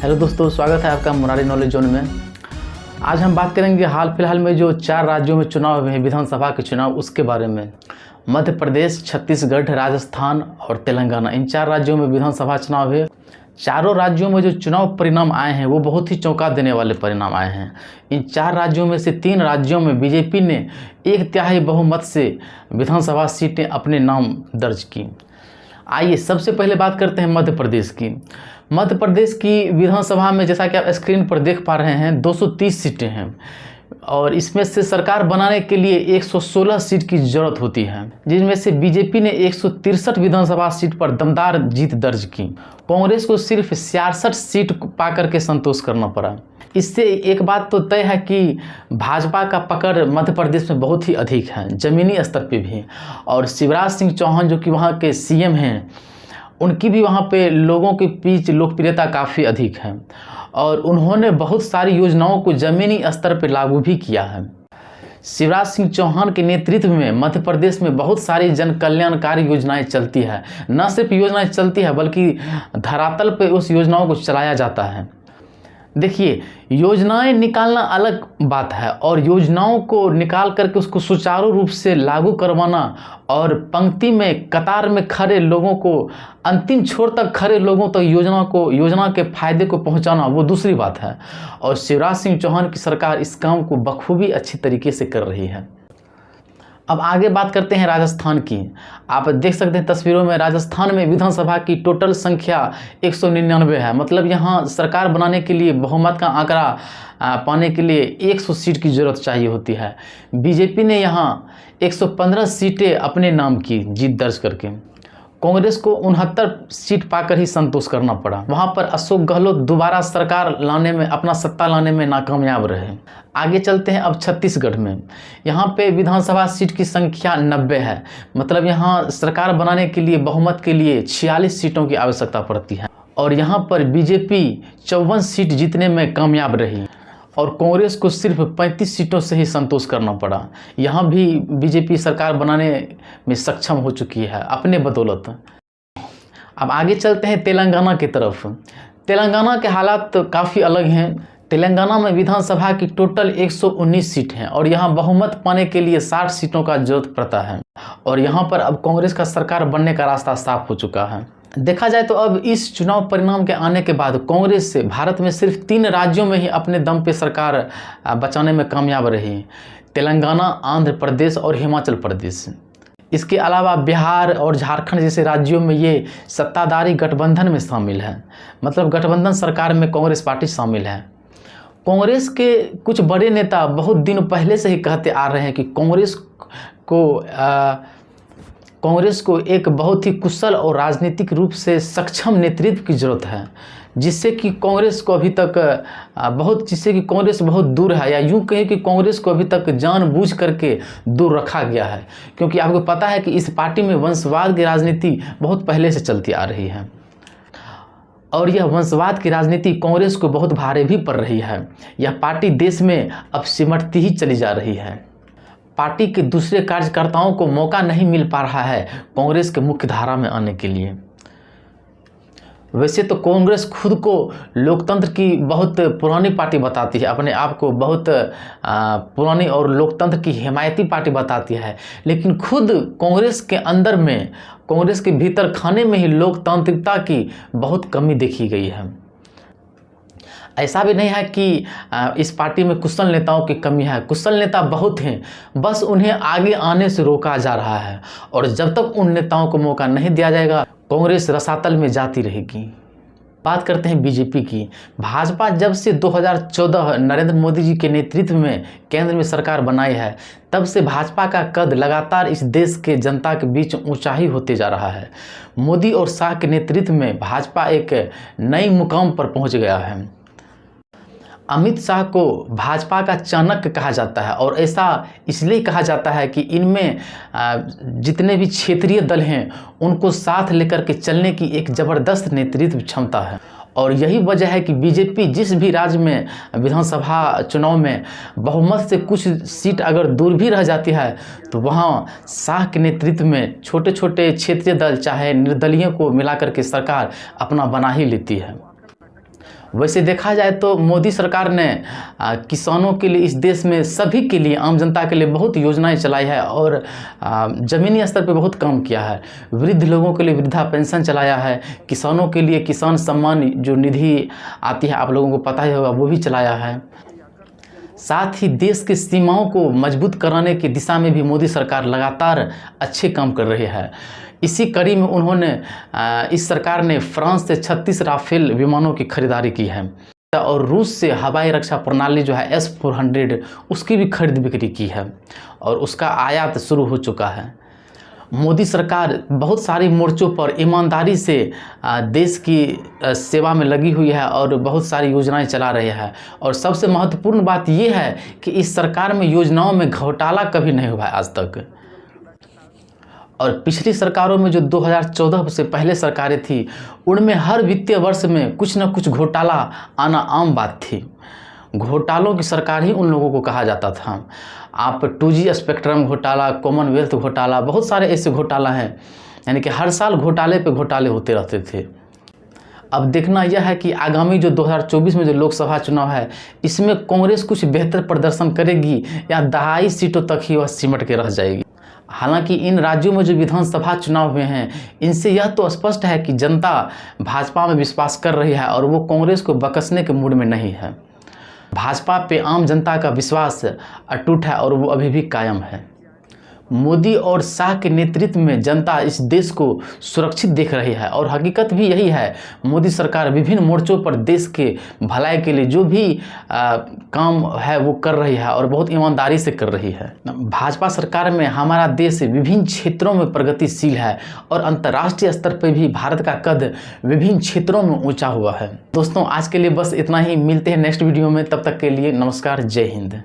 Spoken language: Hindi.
हेलो दोस्तों, स्वागत है आपका मुरारी नॉलेज जोन में। आज हम बात करेंगे हाल फिलहाल में जो 4 राज्यों में चुनाव हुए हैं, विधानसभा के चुनाव, उसके बारे में। मध्य प्रदेश, छत्तीसगढ़, राजस्थान और तेलंगाना, इन 4 राज्यों में विधानसभा चुनाव हुए। चारों राज्यों में जो चुनाव परिणाम आए हैं वो बहुत ही चौंका देने वाले परिणाम आए हैं। इन 4 राज्यों में से 3 राज्यों में बीजेपी ने 1/3 बहुमत से विधानसभा सीटें अपने नाम दर्ज की। आइए सबसे पहले बात करते हैं मध्य प्रदेश की। मध्य प्रदेश की विधानसभा में जैसा कि आप स्क्रीन पर देख पा रहे हैं 230 सीटें हैं और इसमें से सरकार बनाने के लिए 116 सीट की जरूरत होती है, जिनमें से बीजेपी ने 163 विधानसभा सीट पर दमदार जीत दर्ज की। कांग्रेस को सिर्फ 66 सीट पाकर के संतोष करना पड़ा। इससे एक बात तो तय है कि भाजपा का पकड़ मध्य प्रदेश में बहुत ही अधिक है, ज़मीनी स्तर पे भी। और शिवराज सिंह चौहान जो कि वहाँ के सीएम हैं, उनकी भी वहाँ पे लोगों के बीच लोकप्रियता काफ़ी अधिक है और उन्होंने बहुत सारी योजनाओं को ज़मीनी स्तर पर लागू भी किया है। शिवराज सिंह चौहान के नेतृत्व में मध्य प्रदेश में बहुत सारी जन कल्याणकारी योजनाएं चलती है। न सिर्फ योजनाएं चलती है बल्कि धरातल पे उस योजनाओं को चलाया जाता है। देखिए, योजनाएं निकालना अलग बात है और योजनाओं को निकाल करके उसको सुचारू रूप से लागू करवाना और पंक्ति में कतार में खड़े लोगों को, अंतिम छोर तक खड़े लोगों तक योजना के फायदे को पहुंचाना वो दूसरी बात है। और शिवराज सिंह चौहान की सरकार इस काम को बखूबी अच्छी तरीके से कर रही है। अब आगे बात करते हैं राजस्थान की। आप देख सकते हैं तस्वीरों में, राजस्थान में विधानसभा की टोटल संख्या 199 है। मतलब यहाँ सरकार बनाने के लिए बहुमत का आंकड़ा पाने के लिए 100 सीट की ज़रूरत चाहिए होती है। बीजेपी ने यहाँ 115 सीटें अपने नाम की जीत दर्ज करके। कांग्रेस को 69 सीट पाकर ही संतोष करना पड़ा। वहां पर अशोक गहलोत दोबारा सरकार लाने में, अपना सत्ता लाने में नाकामयाब रहे। आगे चलते हैं अब छत्तीसगढ़ में। यहाँ पे विधानसभा सीट की संख्या 90 है। मतलब यहाँ सरकार बनाने के लिए बहुमत के लिए 46 सीटों की आवश्यकता पड़ती है और यहाँ पर बीजेपी 54 सीट जीतने में कामयाब रही और कांग्रेस को सिर्फ 35 सीटों से ही संतोष करना पड़ा। यहाँ भी बीजेपी सरकार बनाने में सक्षम हो चुकी है अपने बदौलत। अब आगे चलते हैं तेलंगाना की तरफ। तेलंगाना के हालात काफ़ी अलग हैं। तेलंगाना में विधानसभा की टोटल 119 सीट हैं और यहाँ बहुमत पाने के लिए 60 सीटों का जरूरत पड़ता है और यहाँ पर अब कांग्रेस का सरकार बनने का रास्ता साफ हो चुका है। देखा जाए तो अब इस चुनाव परिणाम के आने के बाद कांग्रेस से भारत में सिर्फ 3 राज्यों में ही अपने दम पे सरकार बचाने में कामयाब रही, तेलंगाना, आंध्र प्रदेश और हिमाचल प्रदेश। इसके अलावा बिहार और झारखंड जैसे राज्यों में ये सत्ताधारी गठबंधन में शामिल है। मतलब गठबंधन सरकार में कांग्रेस पार्टी शामिल है। कांग्रेस के कुछ बड़े नेता बहुत दिन पहले से ही कहते आ रहे हैं कि कांग्रेस को एक बहुत ही कुशल और राजनीतिक रूप से सक्षम नेतृत्व की ज़रूरत है, जिससे कि कांग्रेस बहुत दूर है, या यूं कहें कि कांग्रेस को अभी तक जानबूझ करके दूर रखा गया है। क्योंकि आपको पता है कि इस पार्टी में वंशवाद की राजनीति बहुत पहले से चलती आ रही है और यह वंशवाद की राजनीति कांग्रेस को बहुत भारी भी पड़ रही है। यह पार्टी देश में अब सिमटती ही चली जा रही है। पार्टी के दूसरे कार्यकर्ताओं को मौका नहीं मिल पा रहा है कांग्रेस के मुख्य धारा में आने के लिए। वैसे तो कांग्रेस खुद को लोकतंत्र की बहुत पुरानी पार्टी बताती है, अपने आप को बहुत पुरानी और लोकतंत्र की हिमायती पार्टी बताती है, लेकिन खुद कांग्रेस के अंदर में, कांग्रेस के भीतर खाने में ही लोकतांत्रिकता की बहुत कमी देखी गई है। ऐसा भी नहीं है कि इस पार्टी में कुशल नेताओं की कमी है। कुशल नेता बहुत हैं, बस उन्हें आगे आने से रोका जा रहा है और जब तक उन नेताओं को मौका नहीं दिया जाएगा कांग्रेस रसातल में जाती रहेगी। बात करते हैं बीजेपी की। भाजपा जब से 2014 नरेंद्र मोदी जी के नेतृत्व में केंद्र में सरकार बनाई है, तब से भाजपा का कद लगातार इस देश के जनता के बीच ऊंचाई होते जा रहा है। मोदी और शाह के नेतृत्व में भाजपा एक नई मुकाम पर पहुंच गया है। अमित शाह को भाजपा का चाणक्य कहा जाता है और ऐसा इसलिए कहा जाता है कि इनमें जितने भी क्षेत्रीय दल हैं उनको साथ लेकर के चलने की एक ज़बरदस्त नेतृत्व क्षमता है और यही वजह है कि बीजेपी जिस भी राज्य में विधानसभा चुनाव में बहुमत से कुछ सीट अगर दूर भी रह जाती है तो वहाँ शाह के नेतृत्व में छोटे छोटे क्षेत्रीय दल चाहे निर्दलीय को मिलाकर के सरकार अपना बना ही लेती है। वैसे देखा जाए तो मोदी सरकार ने किसानों के लिए, इस देश में सभी के लिए, आम जनता के लिए बहुत योजनाएं चलाई है और ज़मीनी स्तर पे बहुत काम किया है। वृद्ध लोगों के लिए वृद्धा पेंशन चलाया है, किसानों के लिए किसान सम्मान जो निधि आती है, आप लोगों को पता ही होगा, वो भी चलाया है। साथ ही देश की सीमाओं को मजबूत कराने की दिशा में भी मोदी सरकार लगातार अच्छे काम कर रही है। इसी कड़ी में उन्होंने इस सरकार ने फ्रांस से 36 राफेल विमानों की खरीदारी की है और रूस से हवाई रक्षा प्रणाली जो है S-400 उसकी भी खरीद बिक्री की है और उसका आयात शुरू हो चुका है। मोदी सरकार बहुत सारे मोर्चों पर ईमानदारी से देश की सेवा में लगी हुई है और बहुत सारी योजनाएं चला रही है। और सबसे महत्वपूर्ण बात यह है कि इस सरकार में योजनाओं में घोटाला कभी नहीं हुआ है आज तक। और पिछली सरकारों में जो 2014 से पहले सरकारें थी, उनमें हर वित्तीय वर्ष में कुछ न कुछ घोटाला आना आम बात थी। घोटालों की सरकार ही उन लोगों को कहा जाता था। आप 2G स्पेक्ट्रम घोटाला, कॉमनवेल्थ घोटाला, बहुत सारे ऐसे घोटाला हैं, यानी कि हर साल घोटाले पे घोटाले होते रहते थे। अब देखना यह है कि आगामी जो 2024 में जो लोकसभा चुनाव है, इसमें कांग्रेस कुछ बेहतर प्रदर्शन करेगी या दहाई सीटों तक ही वह सिमट के रह जाएगी। हालांकि इन राज्यों में जो विधानसभा चुनाव हुए हैं, इनसे यह तो स्पष्ट है कि जनता भाजपा में विश्वास कर रही है और वो कांग्रेस को बकसने के मूड में नहीं है। भाजपा पे आम जनता का विश्वास अटूट है और वो अभी भी कायम है। मोदी और शाह के नेतृत्व में जनता इस देश को सुरक्षित देख रही है और हकीकत भी यही है। मोदी सरकार विभिन्न मोर्चों पर देश के भलाई के लिए जो भी काम है वो कर रही है और बहुत ईमानदारी से कर रही है। भाजपा सरकार में हमारा देश विभिन्न क्षेत्रों में प्रगतिशील है और अंतर्राष्ट्रीय स्तर पर भी भारत का कद विभिन्न क्षेत्रों में ऊंचा हुआ है। दोस्तों, आज के लिए बस इतना ही। मिलते हैं नेक्स्ट वीडियो में, तब तक के लिए नमस्कार, जय हिंद।